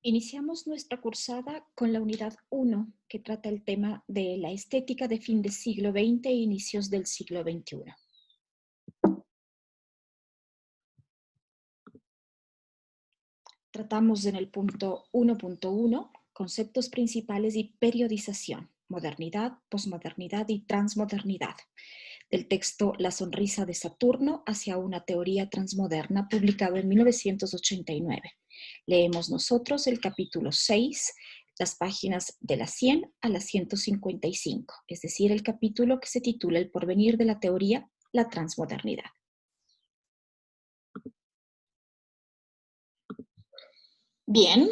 Iniciamos nuestra cursada con la unidad 1, que trata el tema de la estética de fin del siglo XX e inicios del siglo XXI. Tratamos en el punto 1.1 conceptos principales y periodización, modernidad, posmodernidad y transmodernidad, del texto La sonrisa de Saturno hacia una teoría transmoderna, publicado en 1989. Leemos nosotros el capítulo 6, las páginas de la 100 a la 155, es decir, el capítulo que se titula El porvenir de la teoría, la transmodernidad. Bien,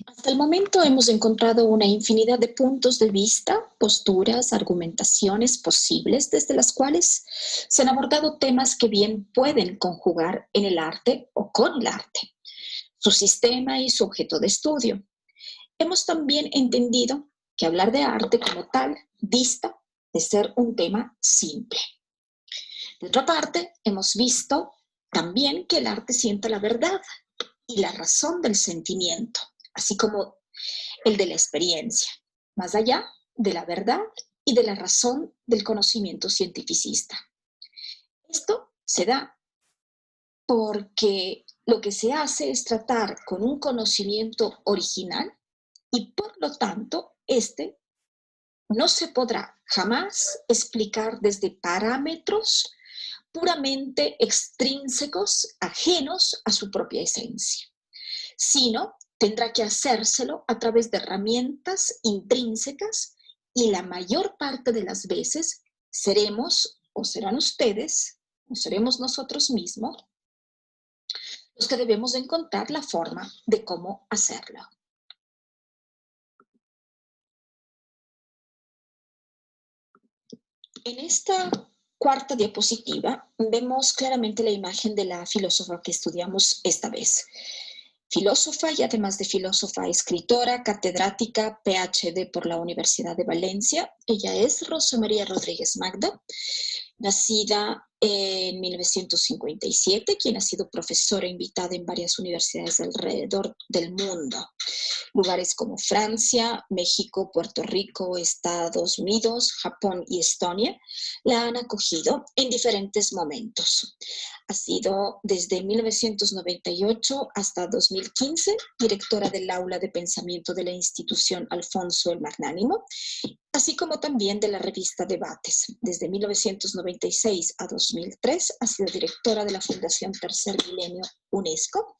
hasta el momento hemos encontrado una infinidad de puntos de vista, posturas, argumentaciones posibles desde las cuales se han abordado temas que bien pueden conjugar en el arte o con el arte, su sistema y su objeto de estudio. Hemos también entendido que hablar de arte como tal dista de ser un tema simple. De otra parte, hemos visto también que el arte sienta la verdad y la razón del sentimiento, así como el de la experiencia, más allá de la verdad y de la razón del conocimiento cientificista. Esto se da porque lo que se hace es tratar con un conocimiento original y por lo tanto este no se podrá jamás explicar desde parámetros puramente extrínsecos, ajenos a su propia esencia, sino tendrá que hacérselo a través de herramientas intrínsecas y la mayor parte de las veces seremos o serán ustedes o seremos nosotros mismos los que debemos encontrar la forma de cómo hacerlo. En esta cuarta diapositiva vemos claramente la imagen de la filósofa que estudiamos esta vez. Filósofa y además de filósofa, escritora, catedrática, PhD por la Universidad de Valencia. Ella es Rosa María Rodríguez Magda, nacida en 1957, quien ha sido profesora invitada en varias universidades alrededor del mundo. Lugares como Francia, México, Puerto Rico, Estados Unidos, Japón y Estonia la han acogido en diferentes momentos. Ha sido desde 1998 hasta 2015 directora del aula de pensamiento de la institución Alfonso el Magnánimo, así como también de la revista Debates. Desde 1996 a 2003 ha sido directora de la Fundación Tercer Milenio UNESCO.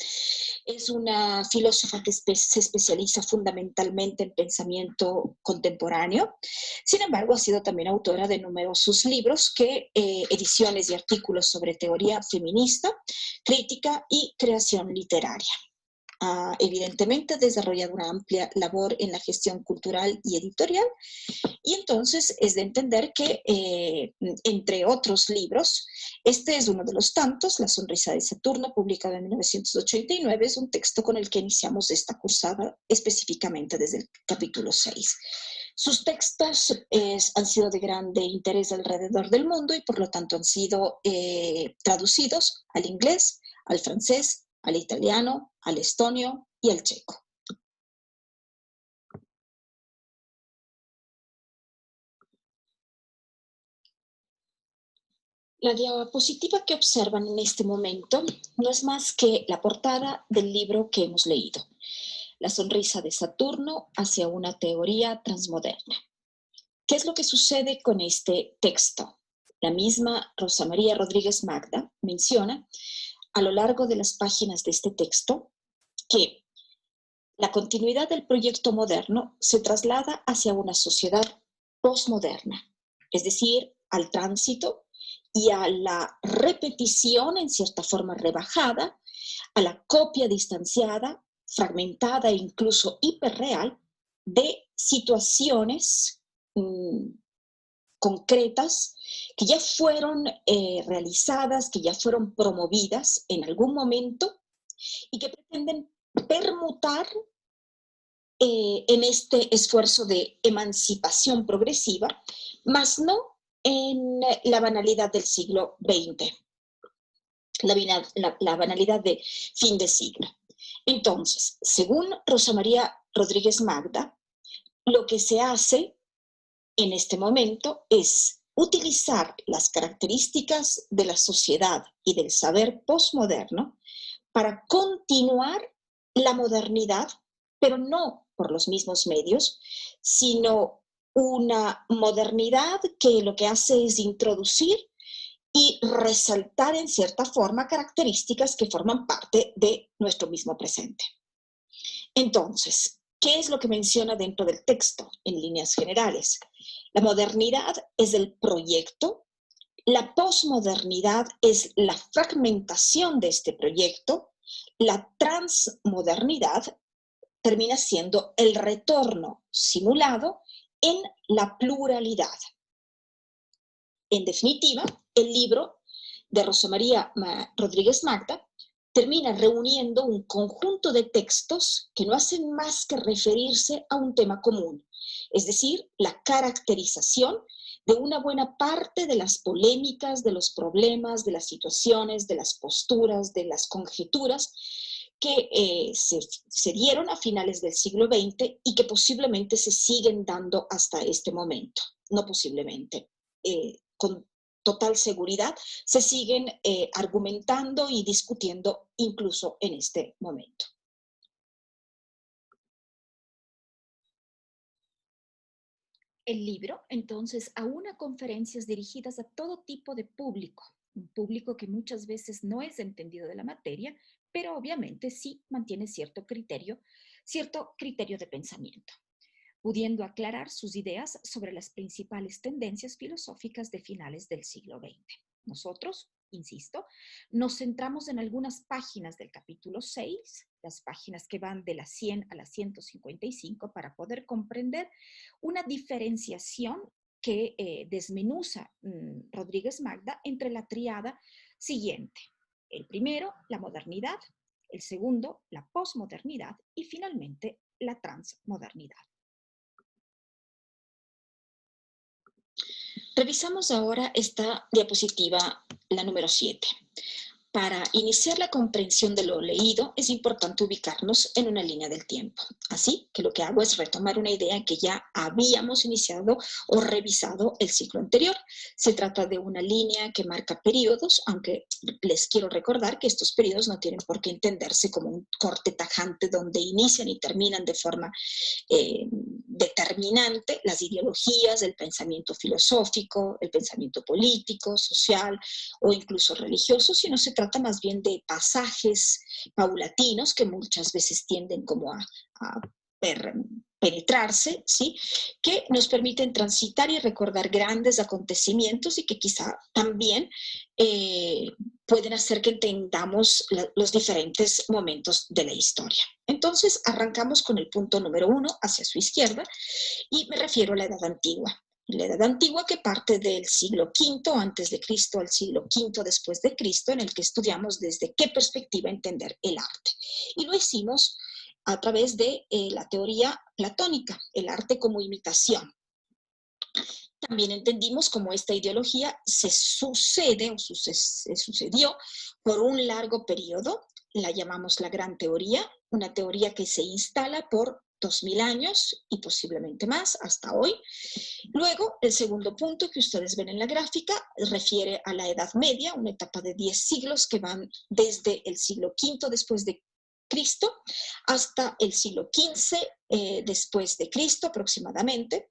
Es una filósofa que se especializa fundamentalmente en pensamiento contemporáneo. Sin embargo, ha sido también autora de numerosos libros, ediciones y artículos sobre teoría feminista, crítica y creación literaria. Ha evidentemente desarrollado una amplia labor en la gestión cultural y editorial, y entonces es de entender que, entre otros libros, este es uno de los tantos, La sonrisa de Saturno, publicado en 1989, es un texto con el que iniciamos esta cursada específicamente desde el capítulo 6. Sus textos han sido de grande interés alrededor del mundo y por lo tanto han sido traducidos al inglés, al francés, al italiano, al estonio y al checo. La diapositiva que observan en este momento no es más que la portada del libro que hemos leído, La sonrisa de Saturno hacia una teoría transmoderna. ¿Qué es lo que sucede con este texto? La misma Rosa María Rodríguez Magda menciona a lo largo de las páginas de este texto que la continuidad del proyecto moderno se traslada hacia una sociedad postmoderna, es decir, al tránsito y a la repetición, en cierta forma rebajada, a la copia distanciada, fragmentada e incluso hiperreal de situaciones concretas que ya fueron realizadas, que ya fueron promovidas en algún momento y que pretenden permutar en este esfuerzo de emancipación progresiva, más no en la banalidad del siglo XX, la banalidad de fin de siglo. Entonces, según Rosa María Rodríguez Magda, lo que se hace en este momento es utilizar las características de la sociedad y del saber postmoderno para continuar la modernidad, pero no por los mismos medios, sino una modernidad que lo que hace es introducir y resaltar en cierta forma características que forman parte de nuestro mismo presente. Entonces, ¿qué es lo que menciona dentro del texto en líneas generales? La modernidad es el proyecto, la posmodernidad es la fragmentación de este proyecto, la transmodernidad termina siendo el retorno simulado en la pluralidad. En definitiva, el libro de Rosa María Rodríguez Magda termina reuniendo un conjunto de textos que no hacen más que referirse a un tema común, es decir, la caracterización de una buena parte de las polémicas, de los problemas, de las situaciones, de las posturas, de las conjeturas que se dieron a finales del siglo XX y que posiblemente se siguen dando hasta este momento. No posiblemente, con total seguridad, se siguen argumentando y discutiendo incluso en este momento. El libro, entonces, aúna conferencias dirigidas a todo tipo de público, un público que muchas veces no es entendido de la materia, pero obviamente sí mantiene cierto criterio de pensamiento, pudiendo aclarar sus ideas sobre las principales tendencias filosóficas de finales del siglo XX. Nosotros, insisto, nos centramos en algunas páginas del capítulo 6, las páginas que van de la 100 a la 155, para poder comprender una diferenciación que desmenuza Rodríguez Magda entre la tríada siguiente. El primero, la modernidad; el segundo, la posmodernidad; y finalmente, la transmodernidad. Revisamos ahora esta diapositiva, la número 7. Para iniciar la comprensión de lo leído, es importante ubicarnos en una línea del tiempo. Así que lo que hago es retomar una idea que ya habíamos iniciado o revisado el ciclo anterior. Se trata de una línea que marca periodos, aunque les quiero recordar que estos periodos no tienen por qué entenderse como un corte tajante donde inician y terminan de forma determinante las ideologías, el pensamiento filosófico, el pensamiento político, social o incluso religioso, sino se trata más bien de pasajes paulatinos que muchas veces tienden como a penetrarse, ¿sí? Que nos permiten transitar y recordar grandes acontecimientos y que quizá también pueden hacer que entendamos los diferentes momentos de la historia. Entonces, arrancamos con el punto número 1 hacia su izquierda y me refiero a la Edad Antigua. La Edad Antigua, que parte del siglo V antes de Cristo al siglo V después de Cristo, en el que estudiamos desde qué perspectiva entender el arte. Y lo hicimos a través de la teoría platónica, el arte como imitación. También entendimos cómo esta ideología se sucedió por un largo periodo, la llamamos la Gran Teoría, una teoría que se instala por 2000 años y posiblemente más hasta hoy. Luego, el segundo punto que ustedes ven en la gráfica refiere a la Edad Media, una etapa de 10 siglos que van desde el siglo V después de Cristo hasta el siglo XV después de Cristo aproximadamente,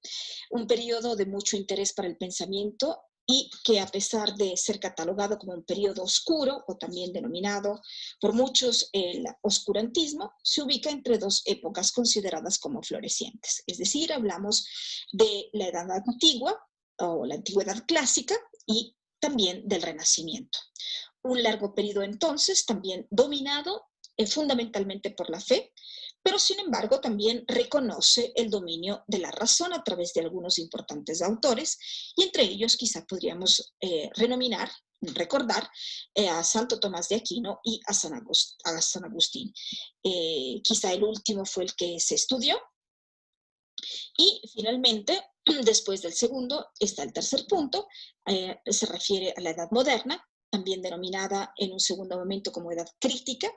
un periodo de mucho interés para el pensamiento y que, a pesar de ser catalogado como un periodo oscuro o también denominado por muchos el oscurantismo, se ubica entre dos épocas consideradas como florecientes. Es decir, hablamos de la Edad Antigua o la Antigüedad Clásica y también del Renacimiento. Un largo periodo entonces también dominado fundamentalmente por la fe, pero sin embargo también reconoce el dominio de la razón a través de algunos importantes autores, y entre ellos quizá podríamos recordar a Santo Tomás de Aquino y a San Agustín. Quizá el último fue el que se estudió. Y finalmente, después del segundo, está el tercer punto, se refiere a la Edad Moderna, también denominada en un segundo momento como Edad Crítica,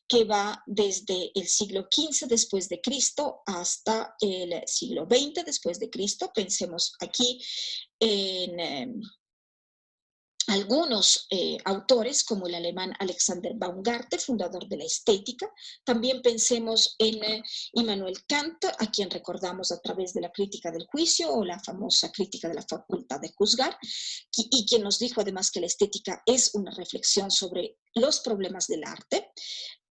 que va desde el siglo XV después de Cristo hasta el siglo XX después de Cristo. Pensemos aquí en algunos autores, como el alemán Alexander Baumgarten, fundador de la estética. También pensemos en Immanuel Kant, a quien recordamos a través de la crítica del juicio o la famosa crítica de la facultad de juzgar, y quien nos dijo además que la estética es una reflexión sobre los problemas del arte.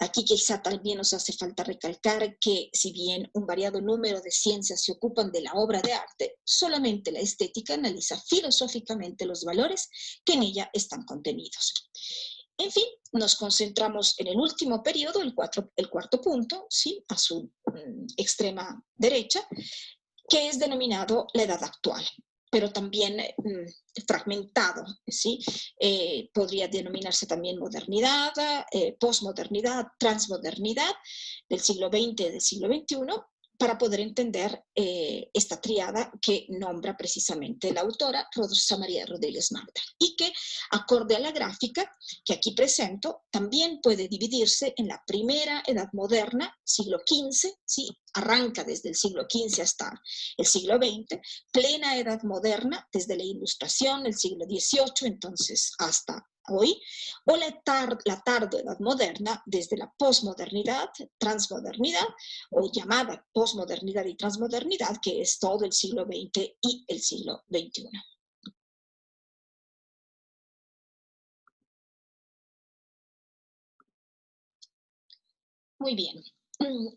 Aquí quizá también nos hace falta recalcar que si bien un variado número de ciencias se ocupan de la obra de arte, solamente la estética analiza filosóficamente los valores que en ella están contenidos. En fin, nos concentramos en el último periodo, el cuarto punto, ¿sí? A su extrema derecha, que es denominado la edad actual, pero también fragmentado, ¿sí? Podría denominarse también modernidad, posmodernidad, transmodernidad del siglo XX y del siglo XXI, para poder entender esta triada que nombra precisamente la autora Rosa María Rodríguez Marta, y que, acorde a la gráfica que aquí presento, también puede dividirse en la primera edad moderna, siglo XV, ¿sí? Arranca desde el siglo XV hasta el siglo XX, plena edad moderna, desde la Ilustración, el siglo XVIII, entonces hasta hoy, o la tardoedad moderna, desde la posmodernidad, transmodernidad, o llamada posmodernidad y transmodernidad, que es todo el siglo XX y el siglo XXI. Muy bien.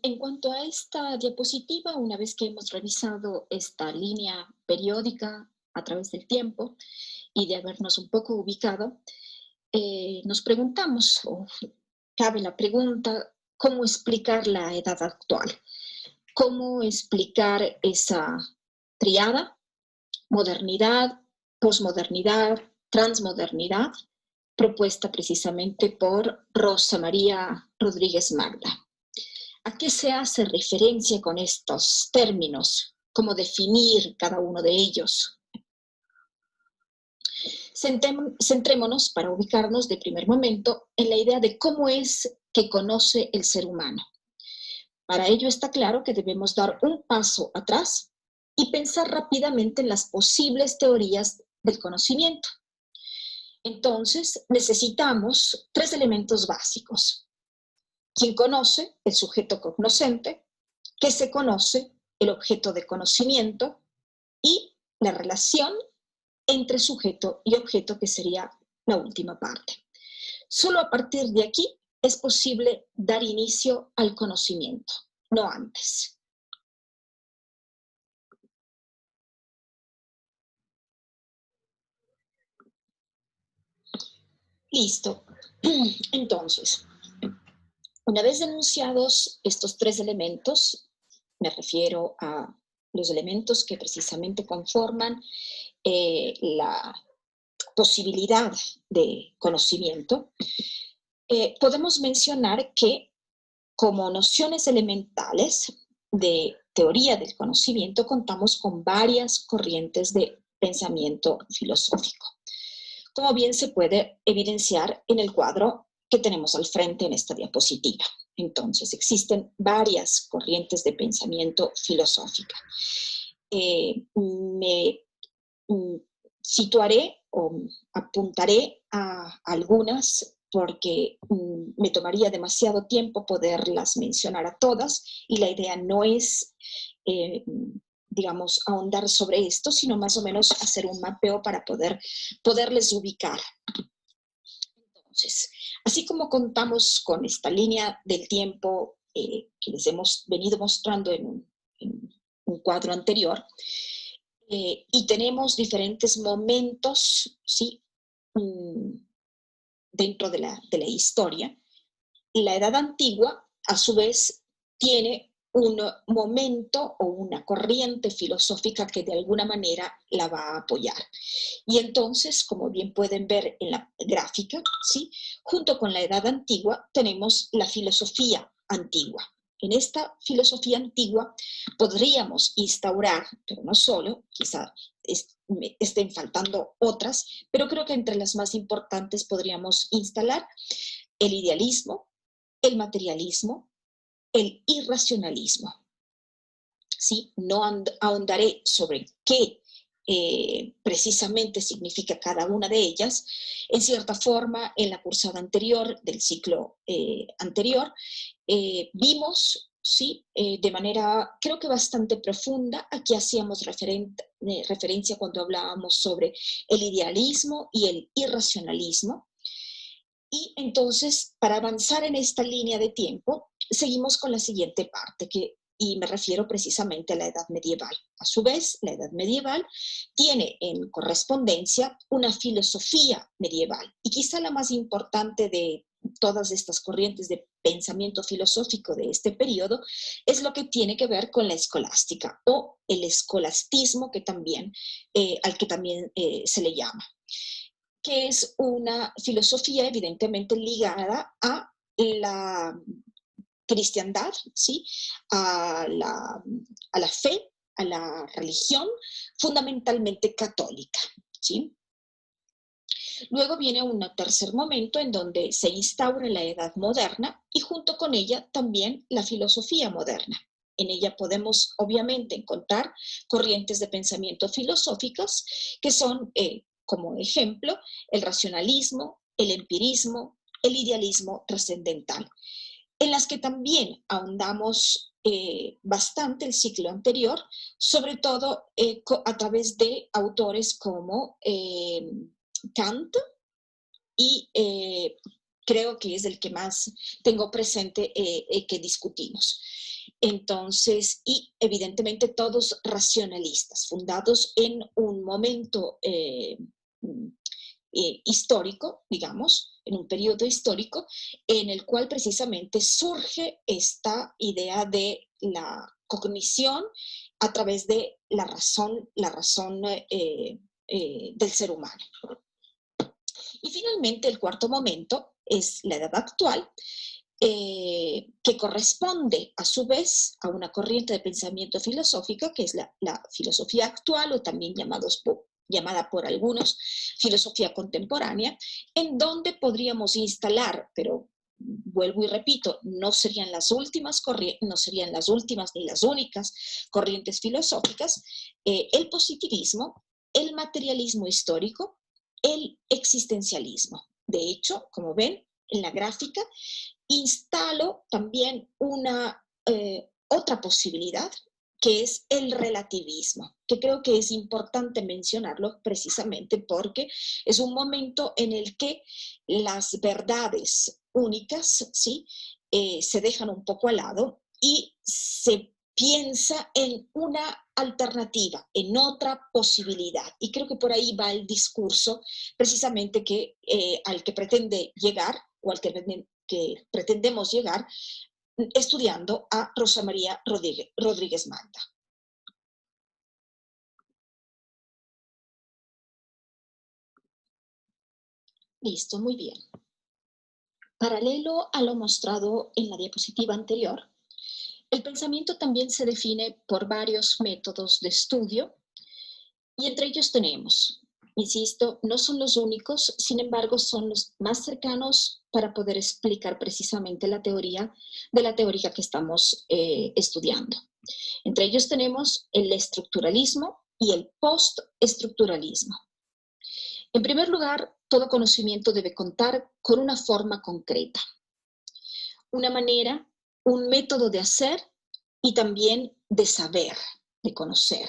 En cuanto a esta diapositiva, una vez que hemos revisado esta línea periódica a través del tiempo y de habernos un poco ubicado, nos preguntamos, o cabe la pregunta, ¿cómo explicar la edad actual? ¿Cómo explicar esa triada, modernidad, posmodernidad, transmodernidad, propuesta precisamente por Rosa María Rodríguez Magda? ¿A qué se hace referencia con estos términos? ¿Cómo definir cada uno de ellos? Centrémonos, para ubicarnos de primer momento, en la idea de cómo es que conoce el ser humano. Para ello está claro que debemos dar un paso atrás y pensar rápidamente en las posibles teorías del conocimiento. Entonces, necesitamos tres elementos básicos. ¿Quién conoce? El sujeto cognoscente. ¿Qué se conoce? El objeto de conocimiento. Y la relación entre sujeto y objeto, que sería la última parte. Solo a partir de aquí es posible dar inicio al conocimiento, no antes. Listo. Entonces, una vez denunciados estos tres elementos, me refiero a los elementos que precisamente conforman la posibilidad de conocimiento, podemos mencionar que como nociones elementales de teoría del conocimiento contamos con varias corrientes de pensamiento filosófico, como bien se puede evidenciar en el cuadro que tenemos al frente en esta diapositiva. Entonces, existen varias corrientes de pensamiento filosófica. Me situaré o apuntaré a algunas porque me tomaría demasiado tiempo poderlas mencionar a todas, y la idea no es, digamos, ahondar sobre esto, sino más o menos hacer un mapeo para poderles ubicar. Entonces, así como contamos con esta línea del tiempo que les hemos venido mostrando en un cuadro anterior, y tenemos diferentes momentos, ¿sí? Dentro de la historia. La edad antigua, a su vez, tiene un momento o una corriente filosófica que de alguna manera la va a apoyar. Y entonces, como bien pueden ver en la gráfica, ¿sí? Junto con la edad antigua tenemos la filosofía antigua. En esta filosofía antigua podríamos instaurar, pero no solo, quizá estén faltando otras, pero creo que entre las más importantes podríamos instalar el idealismo, el materialismo, el irracionalismo. ¿Sí? No ahondaré sobre qué precisamente significa cada una de ellas. En cierta forma, en la cursada anterior del ciclo anterior, vimos, ¿sí? De manera creo que bastante profunda, aquí hacíamos referencia cuando hablábamos sobre el idealismo y el irracionalismo. Y entonces, para avanzar en esta línea de tiempo, seguimos con la siguiente parte, y me refiero precisamente a la Edad Medieval. A su vez, la Edad Medieval tiene en correspondencia una filosofía medieval, y quizá la más importante de todas estas corrientes de pensamiento filosófico de este periodo es lo que tiene que ver con la escolástica o el escolastismo al que también se le llama, que es una filosofía evidentemente ligada a la cristiandad, ¿sí? a, la, a la fe, a la religión, fundamentalmente católica. ¿Sí? Luego viene un tercer momento en donde se instaura la edad moderna y junto con ella también la filosofía moderna. En ella podemos obviamente encontrar corrientes de pensamiento filosóficas que son, como ejemplo, el racionalismo, el empirismo, el idealismo trascendental, en las que también ahondamos bastante el ciclo anterior, sobre todo a través de autores como Kant, y creo que es el que más tengo presente que discutimos. Entonces, y evidentemente todos racionalistas, fundados en un momento histórico, digamos, en un periodo histórico, en el cual precisamente surge esta idea de la cognición a través de la razón del ser humano. Y finalmente, el cuarto momento es la edad actual, que corresponde a su vez a una corriente de pensamiento filosófica que es la filosofía actual, o también llamada por algunos filosofía contemporánea, en donde podríamos instalar, pero vuelvo y repito, no serían las últimas ni las únicas corrientes filosóficas, el positivismo, el materialismo histórico, el existencialismo. De hecho, como ven en la gráfica, instalo también otra posibilidad, que es el relativismo, que creo que es importante mencionarlo precisamente porque es un momento en el que las verdades únicas, ¿sí? Se dejan un poco al lado y se piensa en una alternativa, en otra posibilidad. Y creo que por ahí va el discurso precisamente al que pretende llegar, o al que pretendemos llegar, estudiando a Rosa María Rodríguez Manta. Listo, muy bien. Paralelo a lo mostrado en la diapositiva anterior, el pensamiento también se define por varios métodos de estudio, y entre ellos tenemos, insisto, no son los únicos, sin embargo son los más cercanos para poder explicar precisamente la teoría que estamos estudiando. Entre ellos tenemos el estructuralismo y el postestructuralismo. En primer lugar, todo conocimiento debe contar con una forma concreta, una manera, un método de hacer y también de saber, de conocer.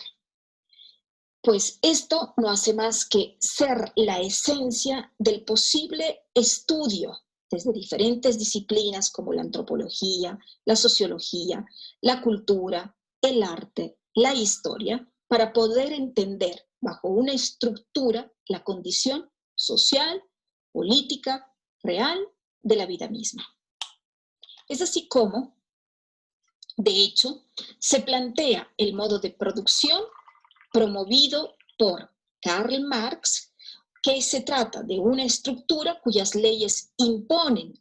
Pues esto no hace más que ser la esencia del posible estudio desde diferentes disciplinas como la antropología, la sociología, la cultura, el arte, la historia, para poder entender bajo una estructura la condición social, política, real de la vida misma. Es así como, de hecho, se plantea el modo de producción promovido por Karl Marx, que se trata de una estructura cuyas leyes imponen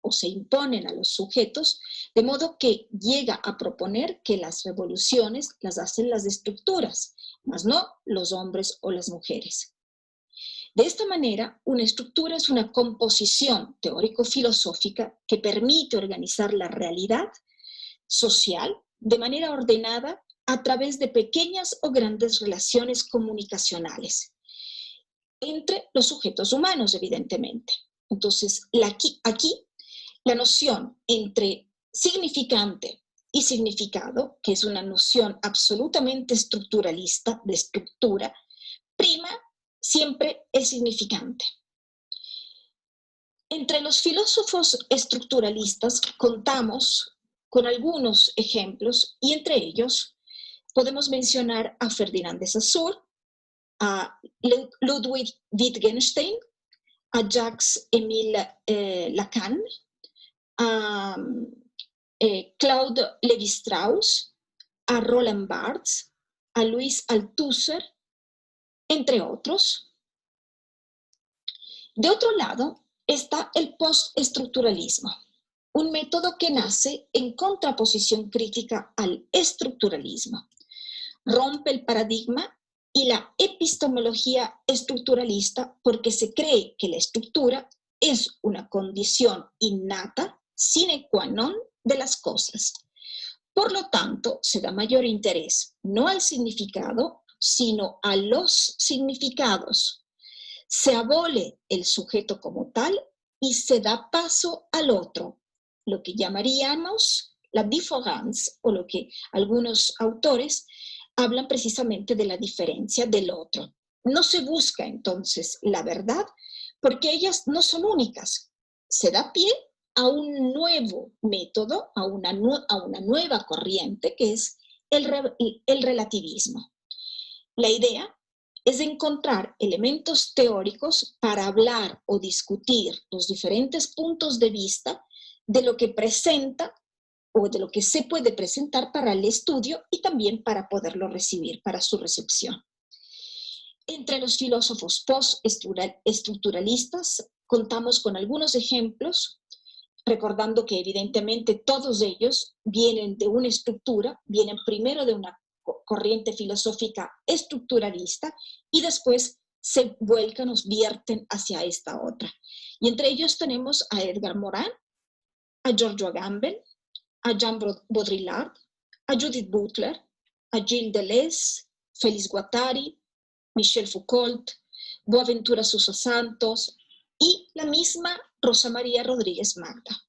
o se imponen a los sujetos, de modo que llega a proponer que las revoluciones las hacen las estructuras, mas no los hombres o las mujeres. De esta manera, una estructura es una composición teórico-filosófica que permite organizar la realidad social de manera ordenada a través de pequeñas o grandes relaciones comunicacionales entre los sujetos humanos, evidentemente. Entonces, aquí la noción entre significante y significado, que es una noción absolutamente estructuralista, de estructura, prima siempre el significante. Entre los filósofos estructuralistas contamos con algunos ejemplos y entre ellos podemos mencionar a Ferdinand de Saussure, a Ludwig Wittgenstein, a Jacques-Émile Lacan, a Claude Lévi-Strauss, a Roland Barthes, a Louis Althusser, entre otros. De otro lado está el postestructuralismo, un método que nace en contraposición crítica al estructuralismo. Rompe el paradigma y la epistemología estructuralista porque se cree que la estructura es una condición innata, sine qua non, de las cosas. Por lo tanto, se da mayor interés no al significado, sino a los significados. Se abole el sujeto como tal y se da paso al otro, lo que llamaríamos la différance, o lo que algunos autores hablan precisamente de la diferencia del otro. No se busca entonces la verdad porque ellas no son únicas. Se da pie a un nuevo método, a una nueva corriente que es el relativismo. La idea es encontrar elementos teóricos para hablar o discutir los diferentes puntos de vista de lo que presenta o de lo que se puede presentar para el estudio y también para poderlo recibir, para su recepción. Entre los filósofos postestructuralistas contamos con algunos ejemplos, recordando que evidentemente todos ellos vienen de una estructura, vienen primero de una corriente filosófica estructuralista y después se vuelcan, nos vierten hacia esta otra. Y entre ellos tenemos a Edgar Morin, a Giorgio Agamben, a Jean Baudrillard, a Judith Butler, a Gilles Deleuze, Félix Guattari, Michel Foucault, Boaventura Sousa Santos y la misma Rosa María Rodríguez Magda.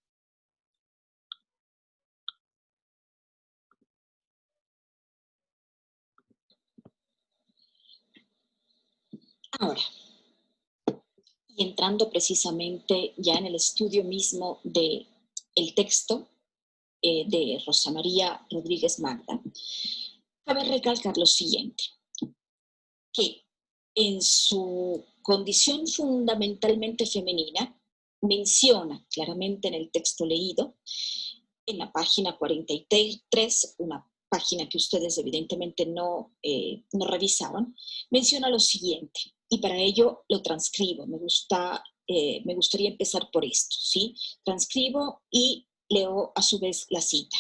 Ahora, y entrando precisamente ya en el estudio mismo del texto de Rosa María Rodríguez Magda, cabe recalcar lo siguiente, que en su condición fundamentalmente femenina, menciona claramente en el texto leído, en la página 43, una página que ustedes evidentemente no revisaban, menciona lo siguiente, y para ello lo transcribo. Me gustaría empezar por esto, ¿sí? Transcribo y leo a su vez la cita.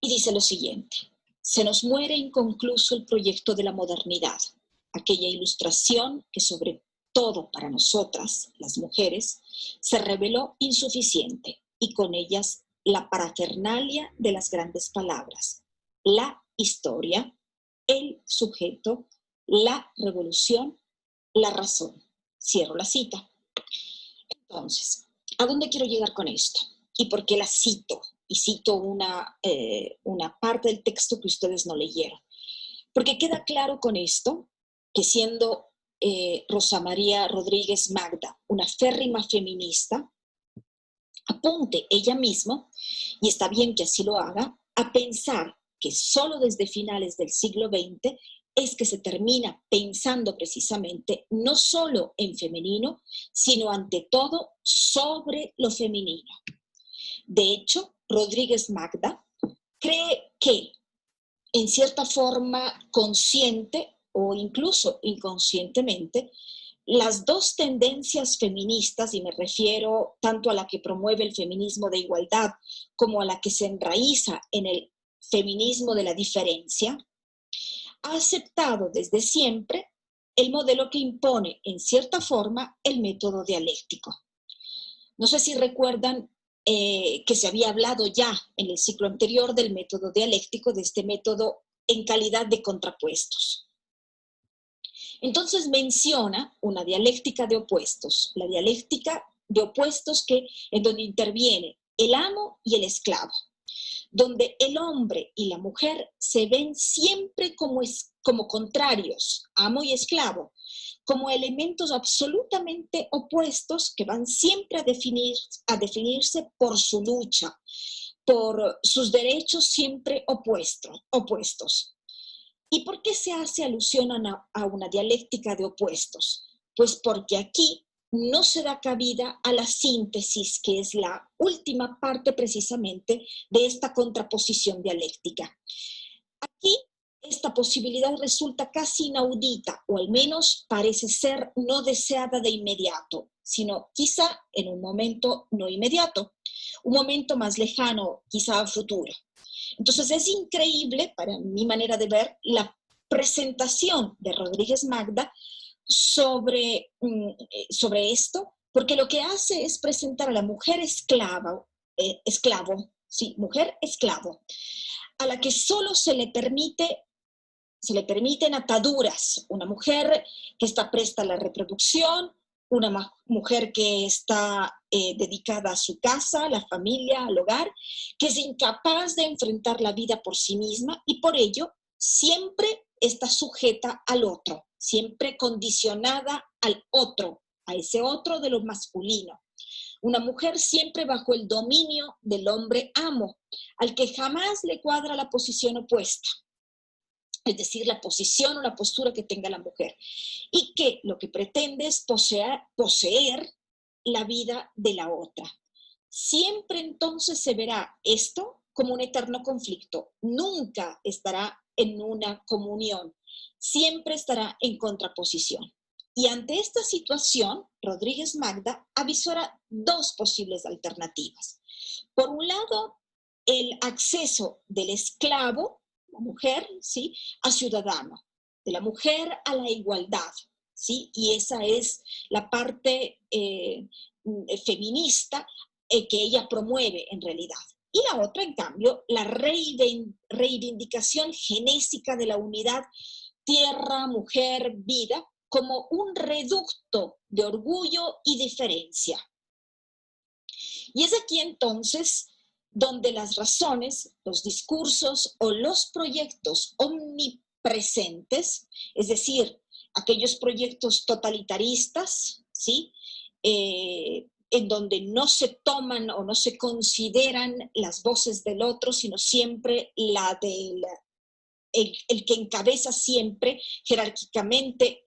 Y dice lo siguiente: se nos muere inconcluso el proyecto de la modernidad, aquella ilustración que sobre todo para nosotras, las mujeres, se reveló insuficiente y con ellas la parafernalia de las grandes palabras, la historia, el sujeto, la revolución, la razón. Cierro la cita. Entonces, ¿a dónde quiero llegar con esto? ¿Y por qué la cito? Y cito una parte del texto que ustedes no leyeron. Porque queda claro con esto que siendo Rosa María Rodríguez Magda una férrima feminista, apunte ella misma, y está bien que así lo haga, a pensar que solo desde finales del siglo XX es que se termina pensando precisamente no solo en femenino, sino ante todo sobre lo femenino. De hecho, Rodríguez Magda cree que en cierta forma consciente o incluso inconscientemente, las dos tendencias feministas, y me refiero tanto a la que promueve el feminismo de igualdad como a la que se enraiza en el feminismo de la diferencia, ha aceptado desde siempre el modelo que impone, en cierta forma, el método dialéctico. No sé si recuerdan que se había hablado ya en el ciclo anterior del método dialéctico, de este método en calidad de contrapuestos. Entonces menciona una dialéctica de opuestos, la dialéctica de opuestos en donde interviene el amo y el esclavo, donde el hombre y la mujer se ven siempre como contrarios, amo y esclavo, como elementos absolutamente opuestos que van siempre a definirse por su lucha, por sus derechos siempre opuestos. ¿Y por qué se hace alusión a una dialéctica de opuestos? Pues porque aquí no se da cabida a la síntesis, que es la última parte precisamente de esta contraposición dialéctica. Aquí esta posibilidad resulta casi inaudita, o al menos parece ser no deseada de inmediato, sino quizá en un momento no inmediato, un momento más lejano, quizá a futuro. Entonces es increíble, para mi manera de ver, la presentación de Rodríguez Magda sobre esto, porque lo que hace es presentar a la mujer esclavo, sí, mujer esclavo, a la que solo se le permiten ataduras, una mujer que está presta a la reproducción, una mujer que está dedicada a su casa, a la familia, al hogar, que es incapaz de enfrentar la vida por sí misma y por ello siempre está sujeta al otro, siempre condicionada al otro, a ese otro de lo masculino. Una mujer siempre bajo el dominio del hombre amo, al que jamás le cuadra la posición opuesta, es decir, la posición o la postura que tenga la mujer, y que lo que pretende es poseer la vida de la otra. Siempre entonces se verá esto como un eterno conflicto, nunca estará en una comunión, siempre estará en contraposición. Y ante esta situación, Rodríguez Magda avisora dos posibles alternativas. Por un lado, el acceso del esclavo, la mujer, ¿sí?, a ciudadano, de la mujer a la igualdad, ¿sí? Y esa es la parte feminista que ella promueve en realidad. Y la otra, en cambio, la reivindicación genésica de la unidad tierra, mujer, vida, como un reducto de orgullo y diferencia. Y es aquí entonces donde las razones, los discursos o los proyectos omnipresentes, es decir, aquellos proyectos totalitaristas, ¿sí?, en donde no se toman o no se consideran las voces del otro, sino siempre el que encabeza siempre jerárquicamente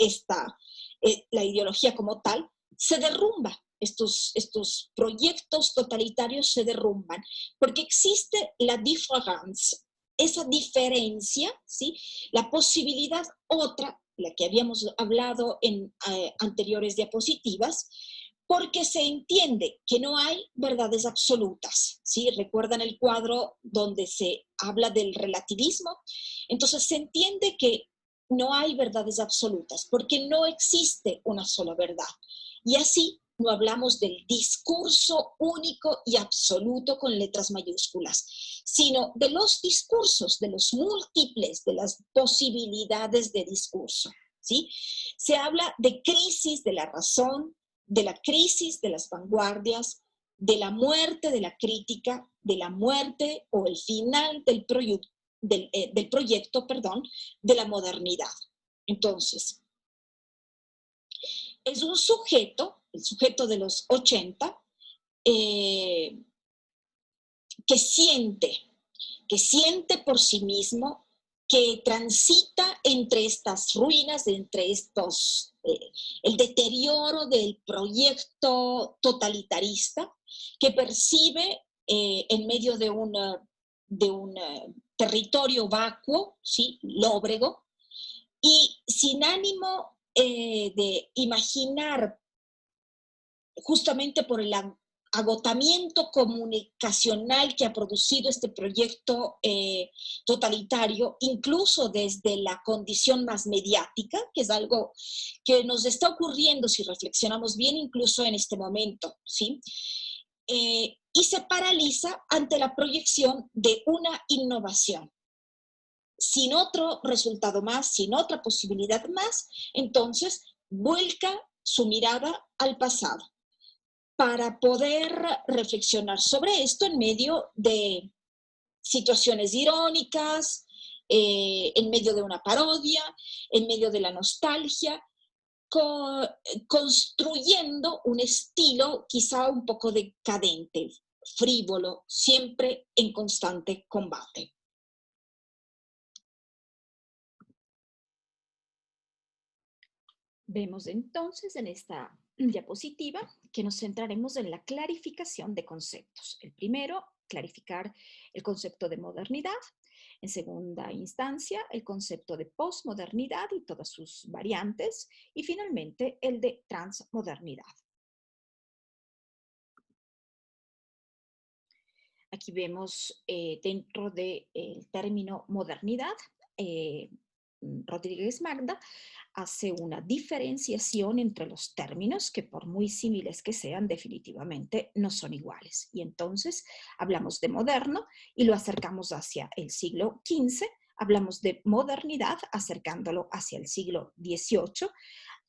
la ideología como tal, se derrumba. Estos proyectos totalitarios se derrumban porque existe la différence, esa diferencia, ¿sí?, la posibilidad otra, la que habíamos hablado en anteriores diapositivas, porque se entiende que no hay verdades absolutas, ¿sí? ¿Recuerdan el cuadro donde se habla del relativismo? Entonces se entiende que no hay verdades absolutas, porque no existe una sola verdad. Y así no hablamos del discurso único y absoluto con letras mayúsculas, sino de los discursos, de los múltiples, de las posibilidades de discurso, ¿sí? Se habla de crisis de la razón, de la crisis de las vanguardias, de la muerte de la crítica, de la muerte o el final del proyecto, de la modernidad. Entonces, es un sujeto, el sujeto de los 80, que siente por sí mismo, que transita entre estas ruinas, entre el deterioro del proyecto totalitarista, que percibe en medio de un territorio vacuo, ¿sí?, lóbrego, y sin ánimo de imaginar, justamente por el agotamiento comunicacional que ha producido este proyecto totalitario, incluso desde la condición más mediática, que es algo que nos está ocurriendo, si reflexionamos bien, incluso en este momento, ¿sí? Y se paraliza ante la proyección de una innovación. Sin otro resultado más, sin otra posibilidad más, entonces vuelca su mirada al pasado para poder reflexionar sobre esto en medio de situaciones irónicas, en medio de una parodia, en medio de la nostalgia, construyendo un estilo quizá un poco decadente, frívolo, siempre en constante combate. Vemos entonces en esta diapositiva que nos centraremos en la clarificación de conceptos. El primero, clarificar el concepto de modernidad. En segunda instancia, el concepto de posmodernidad y todas sus variantes. Y finalmente, el de transmodernidad. Aquí vemos dentro del término modernidad, Rodríguez Magda hace una diferenciación entre los términos que por muy similares que sean, definitivamente no son iguales. Y entonces hablamos de moderno y lo acercamos hacia el siglo XV, hablamos de modernidad acercándolo hacia el siglo XVIII,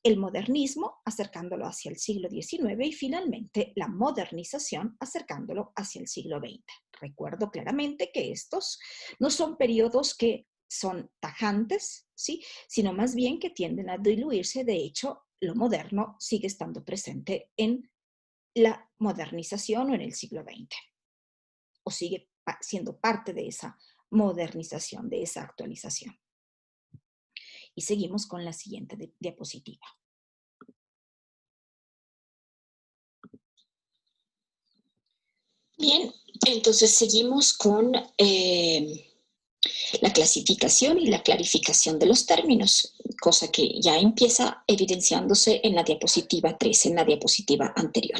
el modernismo acercándolo hacia el siglo XIX y finalmente la modernización acercándolo hacia el siglo XX. Recuerdo claramente que estos no son periodos que son tajantes, ¿sí? Sino más bien que tienden a diluirse. De hecho, lo moderno sigue estando presente en la modernización o en el siglo XX, o sigue siendo parte de esa modernización, de esa actualización. Y seguimos con la siguiente diapositiva. Bien, entonces seguimos con la clasificación y la clarificación de los términos, cosa que ya empieza evidenciándose en la diapositiva 3, en la diapositiva anterior.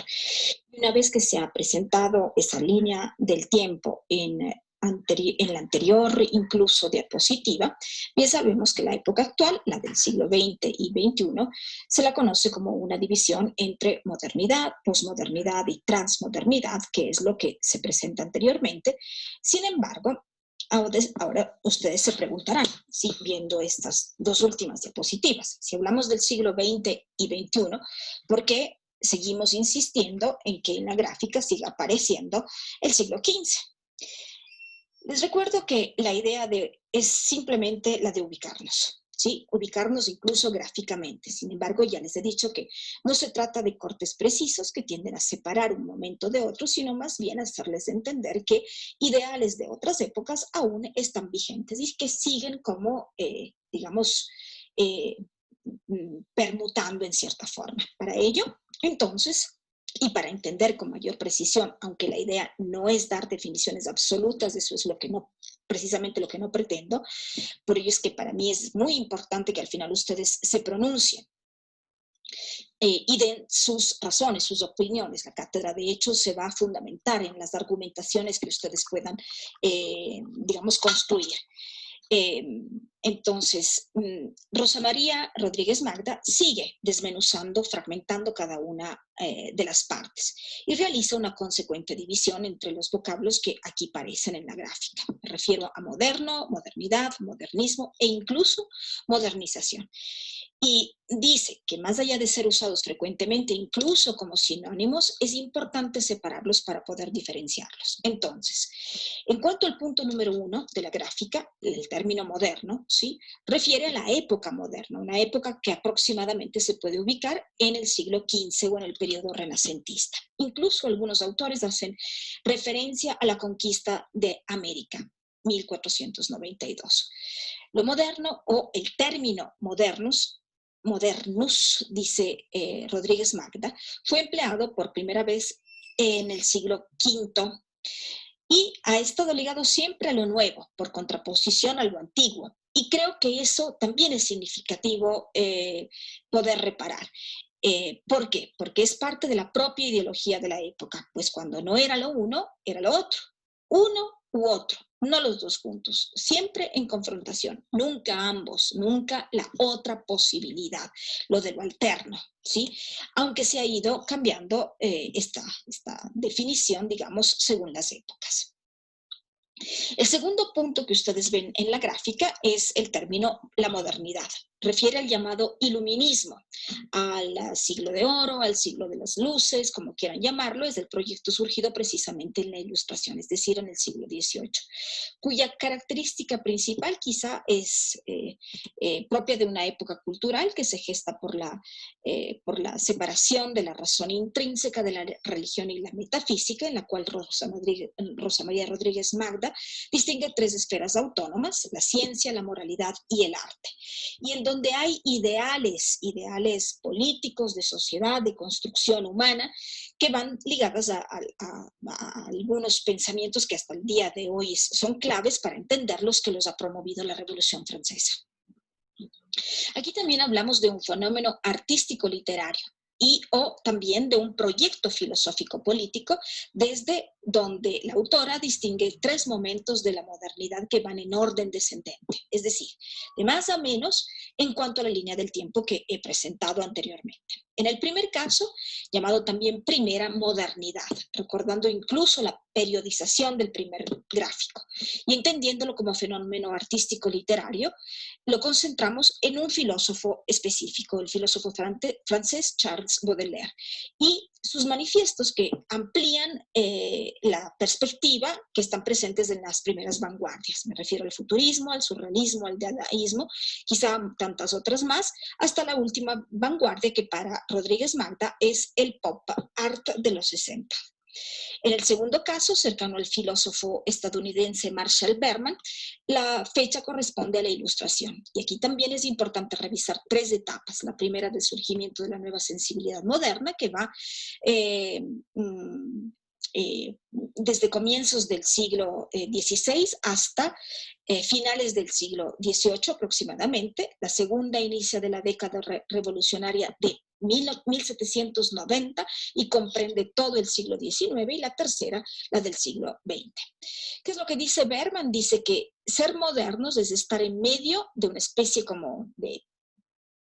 Una vez que se ha presentado esa línea del tiempo en la anterior incluso diapositiva, bien sabemos que la época actual, la del siglo XX y XXI, se la conoce como una división entre modernidad, posmodernidad y transmodernidad, que es lo que se presenta anteriormente. Sin embargo, ahora ustedes se preguntarán, ¿sí? Viendo estas dos últimas diapositivas, si hablamos del siglo XX y XXI, ¿por qué seguimos insistiendo en que en la gráfica siga apareciendo el siglo XV? Les recuerdo que la idea es simplemente la de ubicarnos, ¿sí? Ubicarnos incluso gráficamente. Sin embargo, ya les he dicho que no se trata de cortes precisos que tienden a separar un momento de otro, sino más bien hacerles entender que ideales de otras épocas aún están vigentes y que siguen como, digamos, permutando en cierta forma. Para ello, entonces, y para entender con mayor precisión, aunque la idea no es dar definiciones absolutas, eso es lo que no, precisamente lo que no pretendo, por ello es que para mí es muy importante que al final ustedes se pronuncien y den sus razones, sus opiniones. La cátedra, de hecho, se va a fundamentar en las argumentaciones que ustedes puedan, digamos, construir. Entonces, Rosa María Rodríguez Magda sigue desmenuzando, fragmentando cada una de las partes y realiza una consecuente división entre los vocablos que aquí aparecen en la gráfica. Me refiero a moderno, modernidad, modernismo e incluso modernización. Y dice que más allá de ser usados frecuentemente, incluso como sinónimos, es importante separarlos para poder diferenciarlos. Entonces, en cuanto al punto número 1 de la gráfica, el término moderno, ¿sí? Refiere a la época moderna, una época que aproximadamente se puede ubicar en el siglo XV o en el periodo renacentista. Incluso algunos autores hacen referencia a la conquista de América, 1492. Lo moderno o el término modernus, dice Rodríguez Magda, fue empleado por primera vez en el siglo V y ha estado ligado siempre a lo nuevo, por contraposición a lo antiguo. Y creo que eso también es significativo poder reparar. ¿Por qué? Porque es parte de la propia ideología de la época, pues cuando no era lo uno, era lo otro. Uno u otro, no los dos juntos, siempre en confrontación, nunca ambos, nunca la otra posibilidad, lo de lo alterno, ¿sí? Aunque se ha ido cambiando esta definición, digamos, según las épocas. El segundo punto que ustedes ven en la gráfica es el término la modernidad. Refiere al llamado iluminismo, al siglo de oro, al siglo de las luces, como quieran llamarlo, es el proyecto surgido precisamente en la Ilustración, es decir, en el siglo XVIII, cuya característica principal quizá es propia de una época cultural que se gesta por la separación de la razón intrínseca de la religión y la metafísica, en la cual Rosa María Rodríguez Magda distingue tres esferas autónomas: la ciencia, la moralidad y el arte. Y en donde hay ideales políticos, de sociedad, de construcción humana, que van ligadas a algunos pensamientos que hasta el día de hoy son claves para entender los que los ha promovido la Revolución Francesa. Aquí también hablamos de un fenómeno artístico literario y o también de un proyecto filosófico político, desde donde la autora distingue tres momentos de la modernidad que van en orden descendente, es decir, de más a menos en cuanto a la línea del tiempo que he presentado anteriormente. En el primer caso, llamado también primera modernidad, recordando incluso la periodización del primer gráfico y entendiéndolo como fenómeno artístico literario, lo concentramos en un filósofo específico, el filósofo francés Charles Baudelaire, y sus manifiestos que amplían la perspectiva que están presentes en las primeras vanguardias. Me refiero al futurismo, al surrealismo, al dadaísmo, quizá tantas otras más, hasta la última vanguardia que para Rodríguez Magda es el pop art de los 60. En el segundo caso, cercano al filósofo estadounidense Marshall Berman, la fecha corresponde a la Ilustración. Y aquí también es importante revisar tres etapas. La primera, del surgimiento de la nueva sensibilidad moderna, que va desde comienzos del siglo XVI hasta finales del siglo XVIII aproximadamente. La segunda inicia de la década revolucionaria de 1790 y comprende todo el siglo XIX, y la tercera, la del siglo XX. ¿Qué es lo que dice Berman? Dice que ser modernos es estar en medio de una especie como de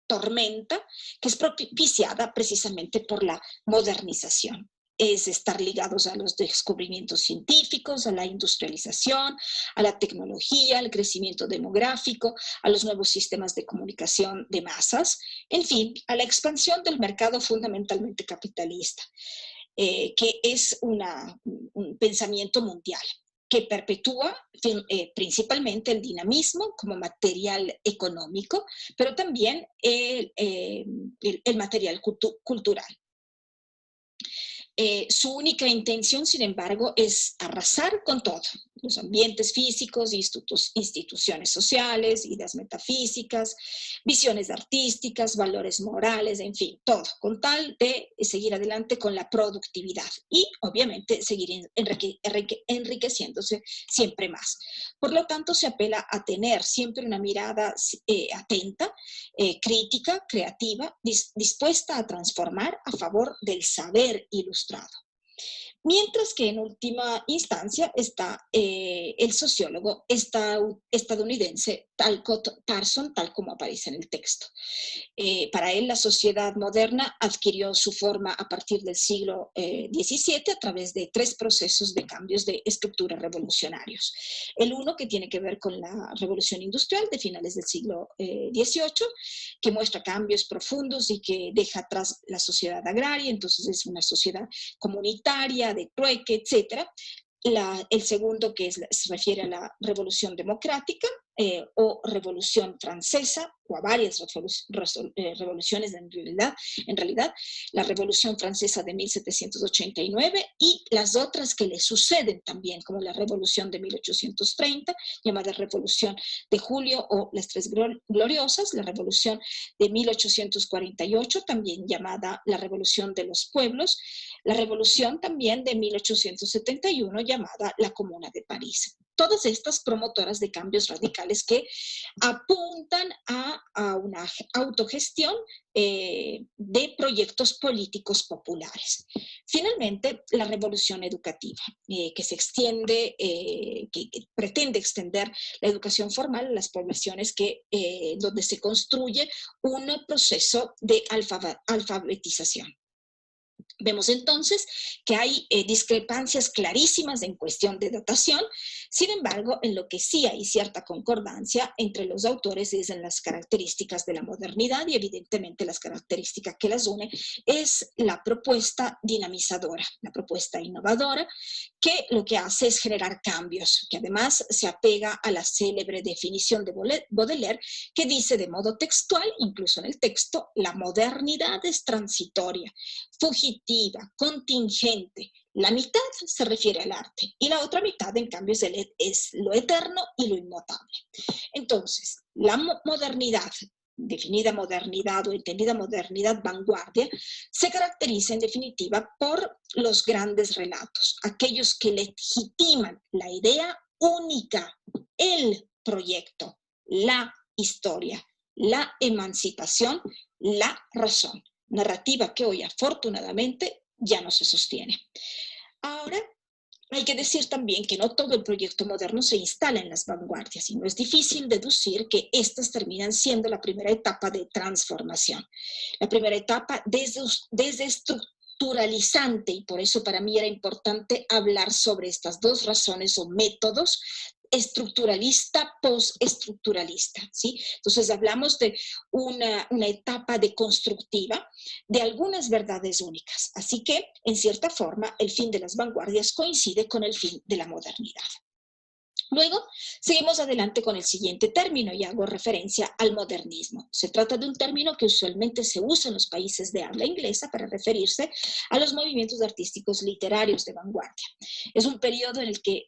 tormenta que es propiciada precisamente por la modernización. Es estar ligados a los descubrimientos científicos, a la industrialización, a la tecnología, al crecimiento demográfico, a los nuevos sistemas de comunicación de masas, en fin, a la expansión del mercado fundamentalmente capitalista, que es un pensamiento mundial que perpetúa principalmente el dinamismo como material económico, pero también el material cultural. Su única intención, sin embargo, es arrasar con todo: los ambientes físicos, instituciones sociales, ideas metafísicas, visiones artísticas, valores morales, en fin, todo, con tal de seguir adelante con la productividad y, obviamente, seguir enriqueciéndose siempre más. Por lo tanto, se apela a tener siempre una mirada atenta, crítica, creativa, dispuesta a transformar a favor del saber ilustrado. Mientras que en última instancia está el sociólogo estadounidense Talcott Parsons, tal como aparece en el texto. Para él, la sociedad moderna adquirió su forma a partir del siglo XVII a través de tres procesos de cambios de estructura revolucionarios. El uno, que tiene que ver con la revolución industrial de finales del siglo XVIII, que muestra cambios profundos y que deja atrás la sociedad agraria, entonces es una sociedad comunitaria, de trueque, etc. El segundo, que se refiere a la revolución democrática o revolución francesa, o a varias revoluciones en realidad, la revolución francesa de 1789 y las otras que le suceden también, como la revolución de 1830, llamada revolución de julio, o las tres gloriosas, la revolución de 1848, también llamada la revolución de los pueblos, la revolución también de 1871, llamada la Comuna de París. todas estas promotoras de cambios radicales que apuntan a una autogestión de proyectos políticos populares. Finalmente, la revolución educativa, que se extiende, que pretende extender la educación formal a las poblaciones donde se construye un proceso de alfabetización. Vemos entonces que hay discrepancias clarísimas en cuestión de datación. Sin embargo, en lo que sí hay cierta concordancia entre los autores es en las características de la modernidad, y evidentemente las características que las une es la propuesta dinamizadora, la propuesta innovadora, que lo que hace es generar cambios, que además se apega a la célebre definición de Baudelaire, que dice de modo textual, incluso en el texto: la modernidad es transitoria, fugitiva, contingente. La mitad se refiere al arte y la otra mitad, en cambio, es lo eterno y lo inmutable. Entonces, la modernidad, definida modernidad o entendida modernidad vanguardia, se caracteriza en definitiva por los grandes relatos, aquellos que legitiman la idea única, el proyecto, la historia, la emancipación, la razón. Narrativa que hoy afortunadamente ya no se sostiene. Ahora, hay que decir también que no todo el proyecto moderno se instala en las vanguardias, y no es difícil deducir que estas terminan siendo la primera etapa de transformación. La primera etapa desestructuralizante, y por eso para mí era importante hablar sobre estas dos razones o métodos: estructuralista, postestructuralista, ¿sí? Entonces hablamos de una etapa deconstructiva de algunas verdades únicas. Así que, en cierta forma, el fin de las vanguardias coincide con el fin de la modernidad. Luego, seguimos adelante con el siguiente término y hago referencia al modernismo. Se trata de un término que usualmente se usa en los países de habla inglesa para referirse a los movimientos artísticos literarios de vanguardia. Es un periodo en el que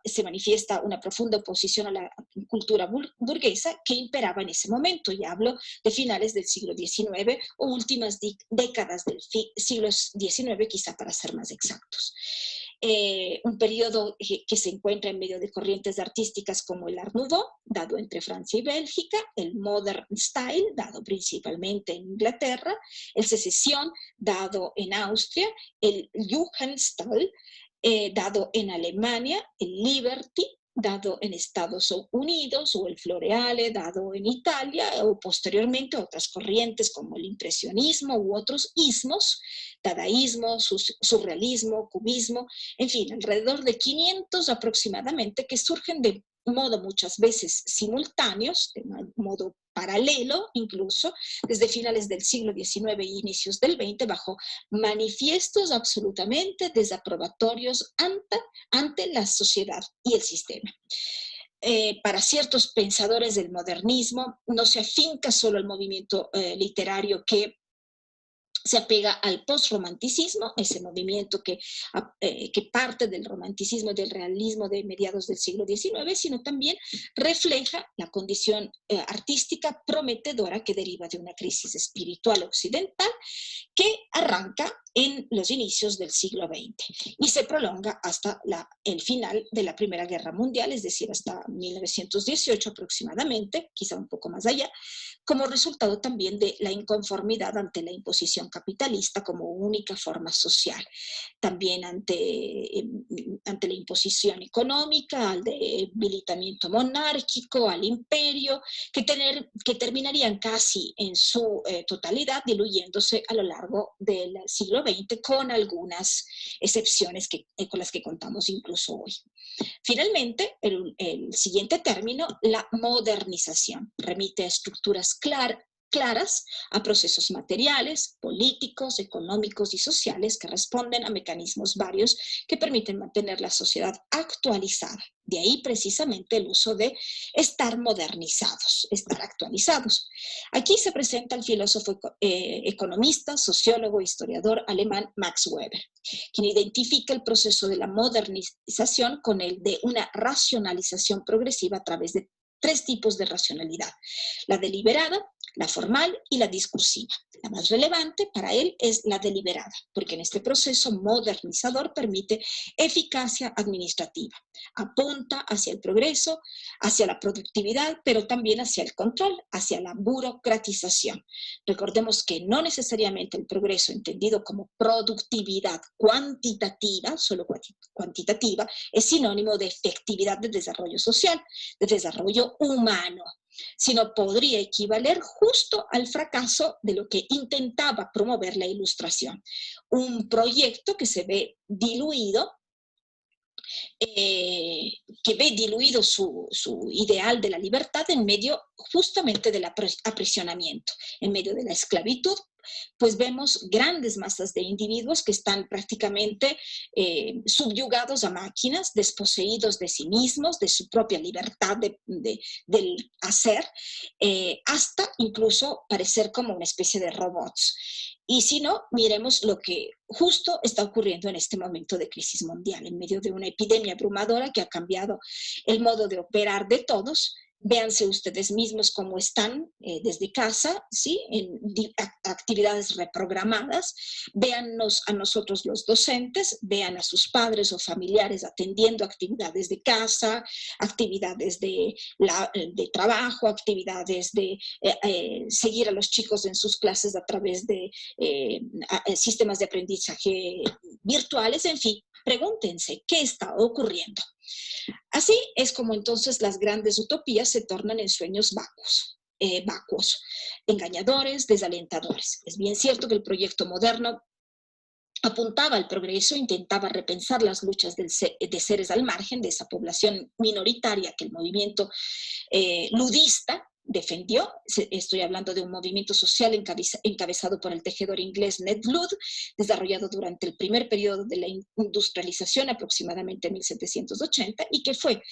se manifiesta una profunda oposición a la cultura burguesa que imperaba en ese momento, y hablo de finales del siglo XIX o últimas décadas del siglo XIX, quizá para ser más exactos. Un periodo que se encuentra en medio de corrientes artísticas como el Art Nouveau, dado entre Francia y Bélgica; el Modern Style, dado principalmente en Inglaterra; el Secesión, dado en Austria; el Jugendstil, dado en Alemania; el Liberty, dado en Estados Unidos; o el Floreale, dado en Italia; o posteriormente otras corrientes como el impresionismo u otros ismos, dadaísmo, surrealismo, cubismo, en fin, alrededor de 500 aproximadamente, que surgen de modo muchas veces simultáneos, de modo paralelo incluso, desde finales del siglo XIX e inicios del XX, bajo manifiestos absolutamente desaprobatorios ante la sociedad y el sistema. Para ciertos pensadores del modernismo no se afinca solo el movimiento literario que se apega al postromanticismo, ese movimiento que parte del romanticismo y del realismo de mediados del siglo XIX, sino también refleja la condición artística prometedora que deriva de una crisis espiritual occidental que arranca en los inicios del siglo XX y se prolonga hasta el final de la Primera Guerra Mundial, es decir, hasta 1918 aproximadamente, quizá un poco más allá, como resultado también de la inconformidad ante la imposición capitalista como única forma social, también ante la imposición económica, al debilitamiento monárquico, al imperio, que terminarían casi en su totalidad diluyéndose a lo largo del siglo XX, con algunas excepciones con las que contamos incluso hoy. Finalmente, el siguiente término, la modernización, remite a estructuras claras, a procesos materiales, políticos, económicos y sociales que responden a mecanismos varios que permiten mantener la sociedad actualizada. De ahí precisamente el uso de estar modernizados, estar actualizados. Aquí se presenta el filósofo economista, sociólogo e historiador alemán Max Weber, quien identifica el proceso de la modernización con el de una racionalización progresiva a través de tres tipos de racionalidad: la deliberada, la formal y la discursiva. La más relevante para él es la deliberada, porque en este proceso modernizador permite eficacia administrativa, apunta hacia el progreso, hacia la productividad, pero también hacia el control, hacia la burocratización. Recordemos que no necesariamente el progreso entendido como productividad cuantitativa, solo cuantitativa, es sinónimo de efectividad del desarrollo social, de desarrollo humano, sino podría equivaler justo al fracaso de lo que intentaba promover la Ilustración. Un proyecto que se ve diluido, su ideal de la libertad en medio justamente del aprisionamiento, en medio de la esclavitud. Pues vemos grandes masas de individuos que están prácticamente subyugados a máquinas, desposeídos de sí mismos, de su propia libertad del hacer, hasta incluso parecer como una especie de robots. Y si no, miremos lo que justo está ocurriendo en este momento de crisis mundial, en medio de una epidemia abrumadora que ha cambiado el modo de operar de todos. Véanse ustedes mismos cómo están desde casa, ¿sí? En actividades reprogramadas. Véannos a nosotros los docentes, vean a sus padres o familiares atendiendo actividades de casa, actividades de trabajo, actividades de seguir a los chicos en sus clases a través de sistemas de aprendizaje virtuales, en fin. Pregúntense, ¿qué está ocurriendo? Así es como entonces las grandes utopías se tornan en sueños vacuos, engañadores, desalentadores. Es bien cierto que el proyecto moderno apuntaba al progreso, intentaba repensar las luchas de seres al margen de esa población minoritaria que el movimiento ludista defendió. Estoy hablando de un movimiento social encabezado por el tejedor inglés Ned Ludd, desarrollado durante el primer periodo de la industrialización, aproximadamente en 1780, y que fue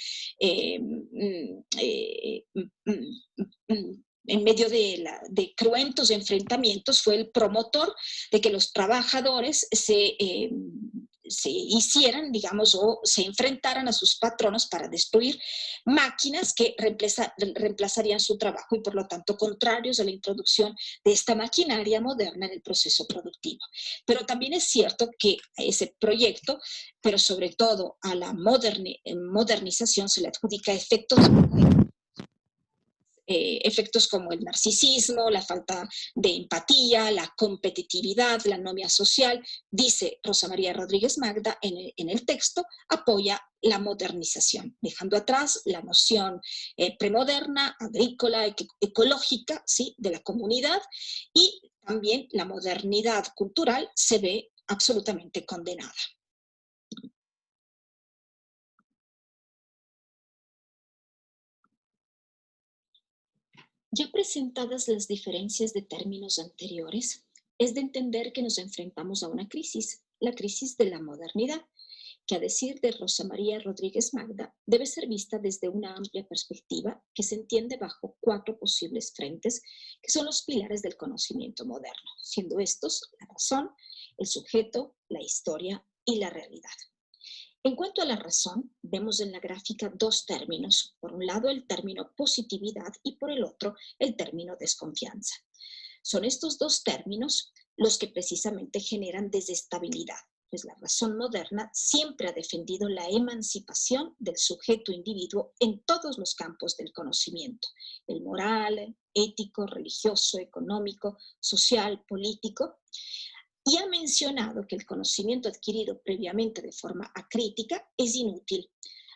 en medio de cruentos enfrentamientos, fue el promotor de que los trabajadores se hicieran, digamos, o se enfrentaran a sus patronos para destruir máquinas que reemplazarían su trabajo y, por lo tanto, contrarios a la introducción de esta maquinaria moderna en el proceso productivo. Pero también es cierto que a ese proyecto, pero sobre todo a la modernización, se le adjudica efectos como el narcisismo, la falta de empatía, la competitividad, la anomia social. Dice Rosa María Rodríguez Magda en el texto, apoya la modernización, dejando atrás la noción premoderna, agrícola, ecológica, ¿sí?, de la comunidad, y también la modernidad cultural se ve absolutamente condenada. Ya presentadas las diferencias de términos anteriores, es de entender que nos enfrentamos a una crisis, la crisis de la modernidad, que a decir de Rosa María Rodríguez Magda, debe ser vista desde una amplia perspectiva que se entiende bajo 4 posibles frentes, que son los pilares del conocimiento moderno, siendo estos la razón, el sujeto, la historia y la realidad. En cuanto a la razón, vemos en la gráfica 2 términos. Por un lado, el término positividad y por el otro, el término desconfianza. Son estos 2 términos los que precisamente generan desestabilidad, pues la razón moderna siempre ha defendido la emancipación del sujeto individuo en todos los campos del conocimiento, el moral, ético, religioso, económico, social, político, y ha mencionado que el conocimiento adquirido previamente de forma acrítica es inútil.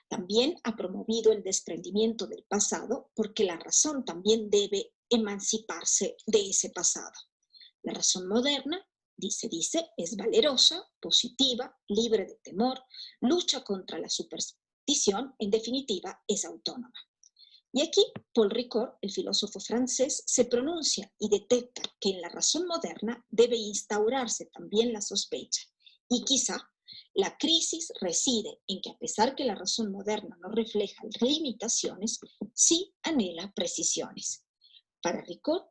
También ha promovido el desprendimiento del pasado porque la razón también debe emanciparse de ese pasado. La razón moderna, dice, es valerosa, positiva, libre de temor, lucha contra la superstición, en definitiva, es autónoma. Y aquí Paul Ricoeur, el filósofo francés, se pronuncia y detecta que en la razón moderna debe instaurarse también la sospecha. Y quizá la crisis reside en que, a pesar que la razón moderna no refleja limitaciones, sí anhela precisiones. Para Ricoeur,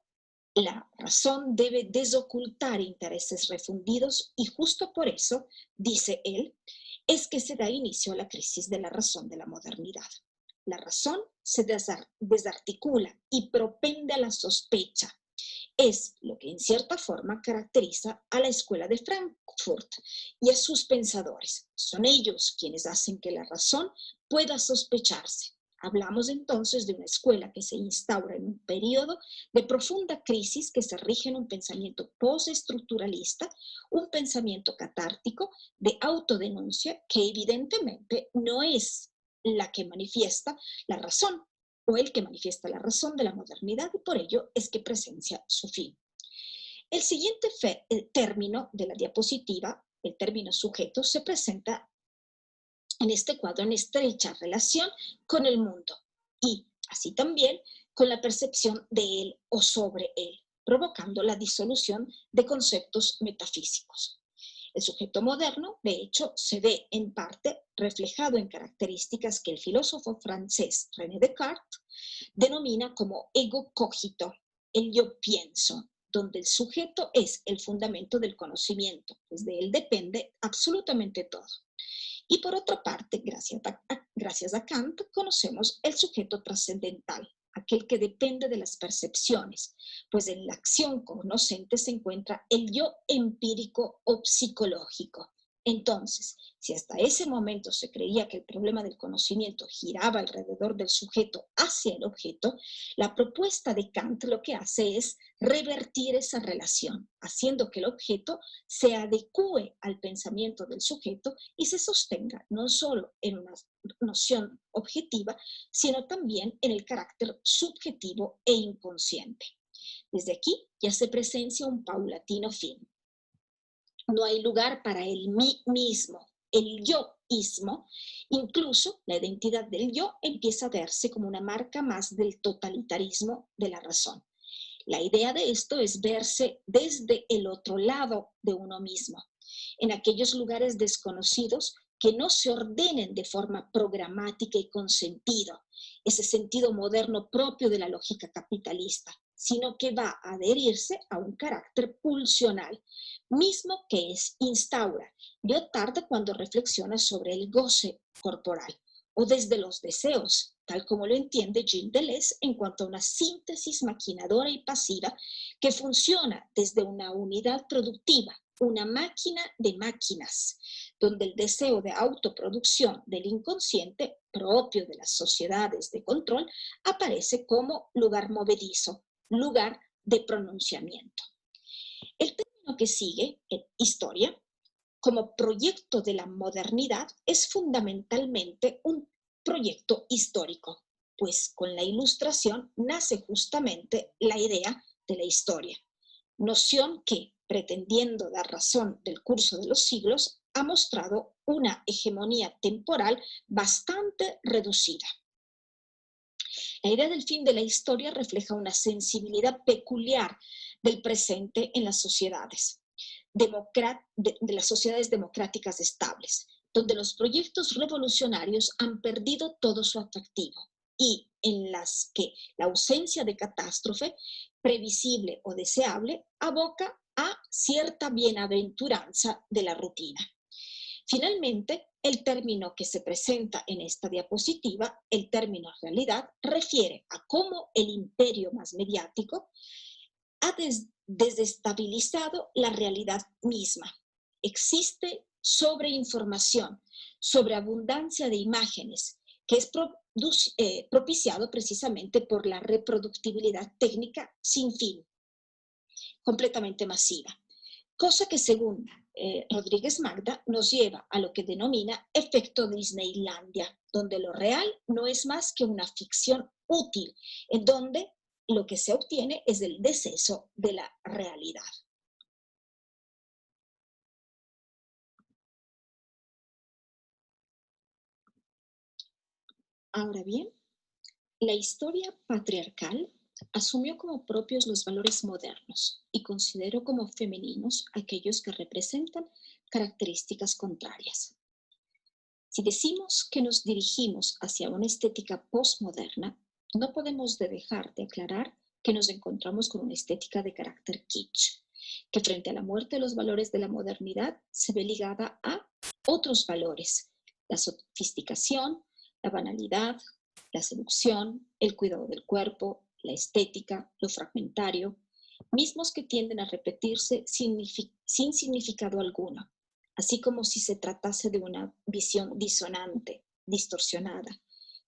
la razón debe desocultar intereses refundidos y justo por eso, dice él, es que se da inicio a la crisis de la razón de la modernidad. La razón se desarticula y propende a la sospecha, es lo que en cierta forma caracteriza a la escuela de Frankfurt y a sus pensadores. Son ellos quienes hacen que la razón pueda sospecharse. Hablamos entonces de una escuela que se instaura en un periodo de profunda crisis que se rige en un pensamiento postestructuralista, un pensamiento catártico de autodenuncia que evidentemente no es la que manifiesta la razón o el que manifiesta la razón de la modernidad y por ello es que presencia su fin. El siguiente término de la diapositiva, el término sujeto, se presenta en este cuadro en estrecha relación con el mundo y así también con la percepción de él o sobre él, provocando la disolución de conceptos metafísicos. El sujeto moderno, de hecho, se ve en parte reflejado en características que el filósofo francés René Descartes denomina como ego cogito, el yo pienso, donde el sujeto es el fundamento del conocimiento, pues de él depende absolutamente todo. Y por otra parte, gracias a Kant, conocemos el sujeto trascendental, aquel que depende de las percepciones, pues en la acción cognoscente se encuentra el yo empírico o psicológico. Entonces, si hasta ese momento se creía que el problema del conocimiento giraba alrededor del sujeto hacia el objeto, la propuesta de Kant lo que hace es revertir esa relación, haciendo que el objeto se adecúe al pensamiento del sujeto y se sostenga no solo en una noción objetiva, sino también en el carácter subjetivo e inconsciente. Desde aquí ya se presencia un paulatino fin. No hay lugar para el mí mismo, el yoísmo. Incluso la identidad del yo empieza a verse como una marca más del totalitarismo de la razón. La idea de esto es verse desde el otro lado de uno mismo, en aquellos lugares desconocidos que no se ordenen de forma programática y con sentido, ese sentido moderno propio de la lógica capitalista, sino que va a adherirse a un carácter pulsional, mismo que instaura Lyotard cuando reflexiona sobre el goce corporal, o desde los deseos, tal como lo entiende Gilles Deleuze en cuanto a una síntesis maquinadora y pasiva que funciona desde una unidad productiva, una máquina de máquinas, donde el deseo de autoproducción del inconsciente, propio de las sociedades de control, aparece como lugar movedizo, lugar de pronunciamiento. El término que sigue, historia, como proyecto de la modernidad, es fundamentalmente un proyecto histórico, pues con la Ilustración nace justamente la idea de la historia, noción que, pretendiendo dar razón del curso de los siglos, ha mostrado una hegemonía temporal bastante reducida. La idea del fin de la historia refleja una sensibilidad peculiar del presente en las sociedades, de las sociedades democráticas estables, donde los proyectos revolucionarios han perdido todo su atractivo y en las que la ausencia de catástrofe, previsible o deseable, aboca a cierta bienaventuranza de la rutina. Finalmente, el término que se presenta en esta diapositiva, el término realidad, refiere a cómo el imperio más mediático ha desestabilizado la realidad misma. Existe sobreinformación, sobreabundancia de imágenes, que es propiciado precisamente por la reproductibilidad técnica sin fin, completamente masiva. Cosa que según Rodríguez Magda nos lleva a lo que denomina efecto Disneylandia, donde lo real no es más que una ficción útil, en donde lo que se obtiene es el deceso de la realidad. Ahora bien, la historia patriarcal asumió como propios los valores modernos y consideró como femeninos aquellos que representan características contrarias. Si decimos que nos dirigimos hacia una estética postmoderna, no podemos dejar de aclarar que nos encontramos con una estética de carácter kitsch, que frente a la muerte de los valores de la modernidad se ve ligada a otros valores, la sofisticación, la banalidad, la seducción, el cuidado del cuerpo, la estética, lo fragmentario, mismos que tienden a repetirse sin significado alguno, así como si se tratase de una visión disonante, distorsionada,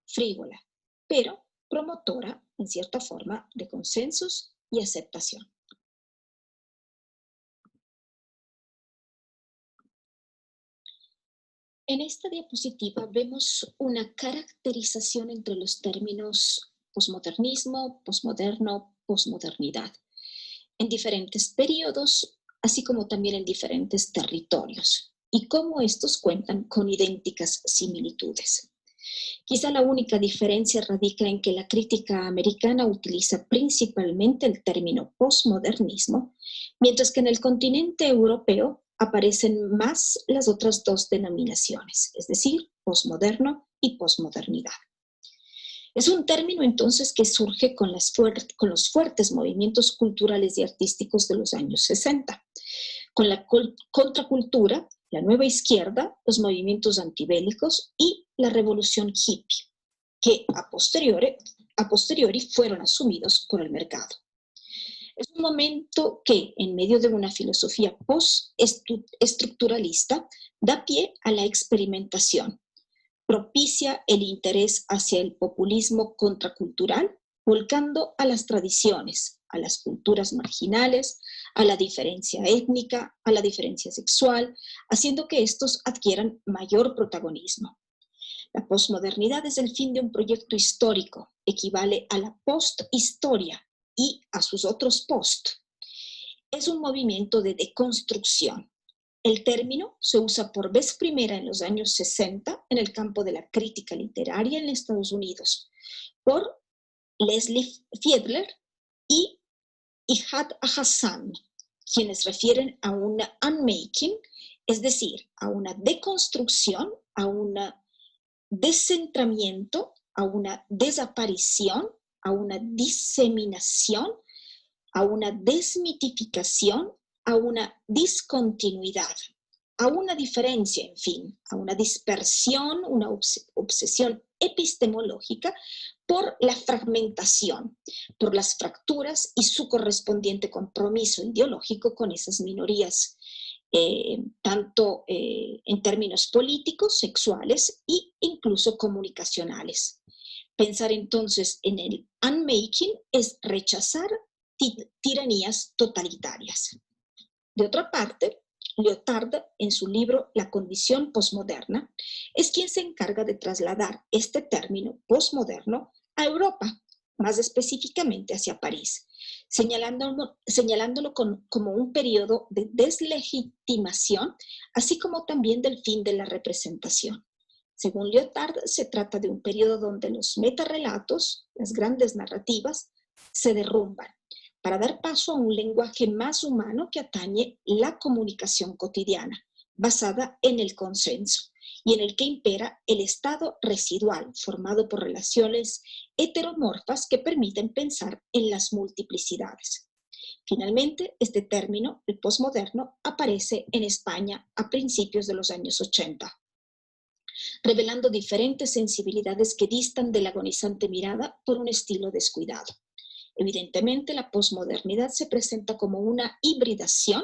frívola, pero promotora, en cierta forma, de consensos y aceptación. En esta diapositiva vemos una caracterización entre los términos posmodernismo, posmoderno, posmodernidad, en diferentes periodos, así como también en diferentes territorios, y cómo estos cuentan con idénticas similitudes. Quizá la única diferencia radica en que la crítica americana utiliza principalmente el término posmodernismo, mientras que en el continente europeo aparecen más las otras dos denominaciones, es decir, posmoderno y posmodernidad. Es un término entonces que surge con los fuertes movimientos culturales y artísticos de los años 60, con la contracultura, la nueva izquierda, los movimientos antibélicos y la revolución hippie, que a posteriori fueron asumidos por el mercado. Es un momento que, en medio de una filosofía post-estructuralista, da pie a la experimentación, propicia el interés hacia el populismo contracultural, volcando a las tradiciones, a las culturas marginales, a la diferencia étnica, a la diferencia sexual, haciendo que estos adquieran mayor protagonismo. La posmodernidad es el fin de un proyecto histórico, equivale a la posthistoria y a sus otros post. Es un movimiento de deconstrucción. El término se usa por vez primera en los años 60 en el campo de la crítica literaria en Estados Unidos por Leslie Fiedler y Ihad Hassan, quienes refieren a una unmaking, es decir, a una deconstrucción, a un descentramiento, a una desaparición, a una diseminación, a una desmitificación, a una discontinuidad, a una diferencia, en fin, a una dispersión, una obsesión epistemológica por la fragmentación, por las fracturas y su correspondiente compromiso ideológico con esas minorías, tanto en términos políticos, sexuales e incluso comunicacionales. Pensar entonces en el unmaking es rechazar tiranías totalitarias. De otra parte, Lyotard, en su libro La condición posmoderna, es quien se encarga de trasladar este término posmoderno a Europa, más específicamente hacia París, señalándolo como un periodo de deslegitimación, así como también del fin de la representación. Según Lyotard, se trata de un periodo donde los metarrelatos, las grandes narrativas, se derrumban para dar paso a un lenguaje más humano que atañe la comunicación cotidiana, basada en el consenso y en el que impera el estado residual formado por relaciones heteromorfas que permiten pensar en las multiplicidades. Finalmente, este término, el posmoderno, aparece en España a principios de los años 80, revelando diferentes sensibilidades que distan de la agonizante mirada por un estilo descuidado. Evidentemente, la posmodernidad se presenta como una hibridación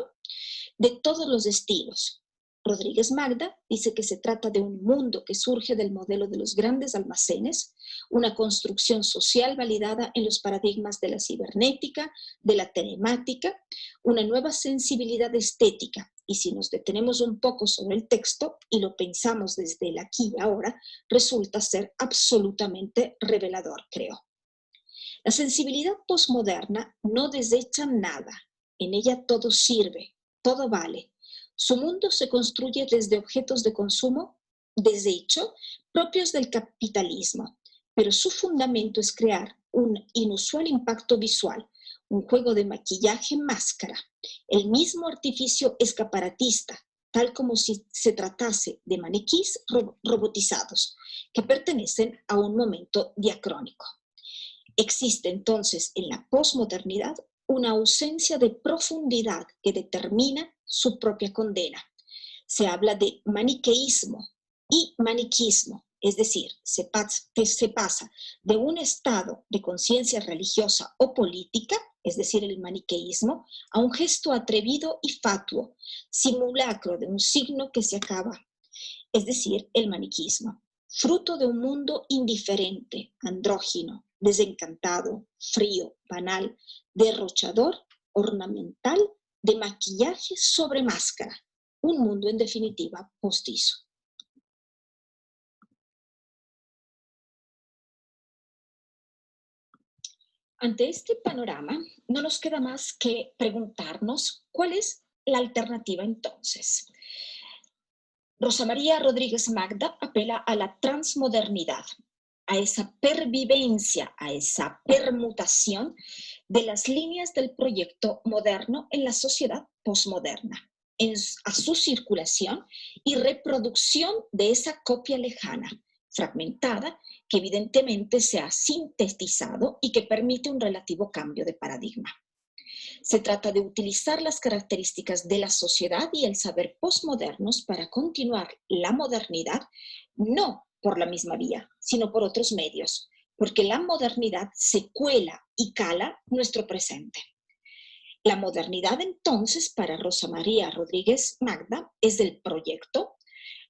de todos los estilos. Rodríguez Magda dice que se trata de un mundo que surge del modelo de los grandes almacenes, una construcción social validada en los paradigmas de la cibernética, de la telemática, una nueva sensibilidad estética. Y si nos detenemos un poco sobre el texto y lo pensamos desde el aquí y ahora, resulta ser absolutamente revelador, creo. La sensibilidad posmoderna no desecha nada, en ella todo sirve, todo vale. Su mundo se construye desde objetos de consumo, desecho, propios del capitalismo, pero su fundamento es crear un inusual impacto visual, un juego de maquillaje máscara, el mismo artificio escaparatista, tal como si se tratase de maniquís robotizados que pertenecen a un momento diacrónico. Existe entonces en la posmodernidad una ausencia de profundidad que determina su propia condena. Se habla de maniqueísmo y maniquismo, es decir, se pasa de un estado de conciencia religiosa o política, es decir, el maniqueísmo, a un gesto atrevido y fatuo, simulacro de un signo que se acaba, es decir, el maniquismo, fruto de un mundo indiferente, andrógino, desencantado, frío, banal, derrochador, ornamental, de maquillaje sobre máscara, un mundo en definitiva postizo. Ante este panorama, no nos queda más que preguntarnos cuál es la alternativa entonces. Rosa María Rodríguez Magda apela a la transmodernidad, a esa pervivencia, a esa permutación de las líneas del proyecto moderno en la sociedad posmoderna, a su circulación y reproducción de esa copia lejana, fragmentada, que evidentemente se ha sintetizado y que permite un relativo cambio de paradigma. Se trata de utilizar las características de la sociedad y el saber postmodernos para continuar la modernidad, no por la misma vía, sino por otros medios, porque la modernidad se cuela y cala nuestro presente. La modernidad entonces para Rosa María Rodríguez Magda es del proyecto,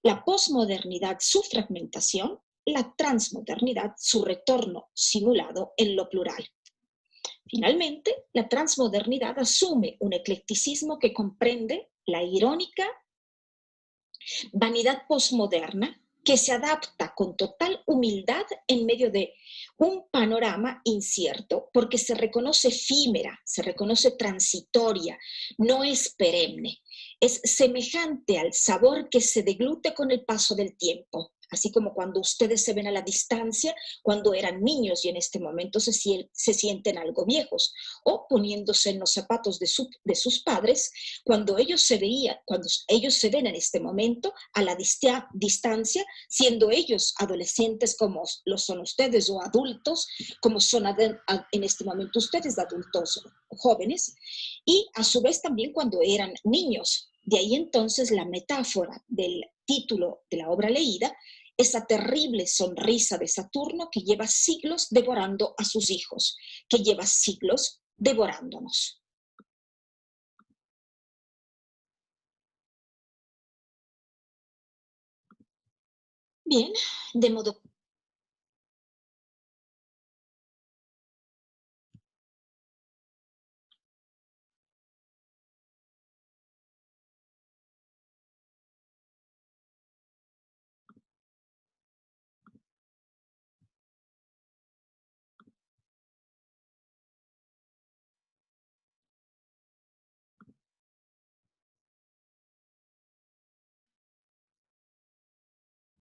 la posmodernidad su fragmentación, la transmodernidad su retorno simulado en lo plural. Finalmente, la transmodernidad asume un eclecticismo que comprende la irónica vanidad posmoderna que se adapta con total humildad en medio de un panorama incierto, porque se reconoce efímera, se reconoce transitoria, no es perenne, es semejante al sabor que se deglute con el paso del tiempo. Así como cuando ustedes se ven a la distancia, cuando eran niños y en este momento se sienten algo viejos, o poniéndose en los zapatos de sus padres, cuando ellos se ven en este momento a la distancia, siendo ellos adolescentes como lo son ustedes, o adultos como son en este momento ustedes, adultos jóvenes, y a su vez también cuando eran niños. De ahí entonces la metáfora del título de la obra leída, esa terrible sonrisa de Saturno que lleva siglos devorando a sus hijos, que lleva siglos devorándonos. Bien, de modo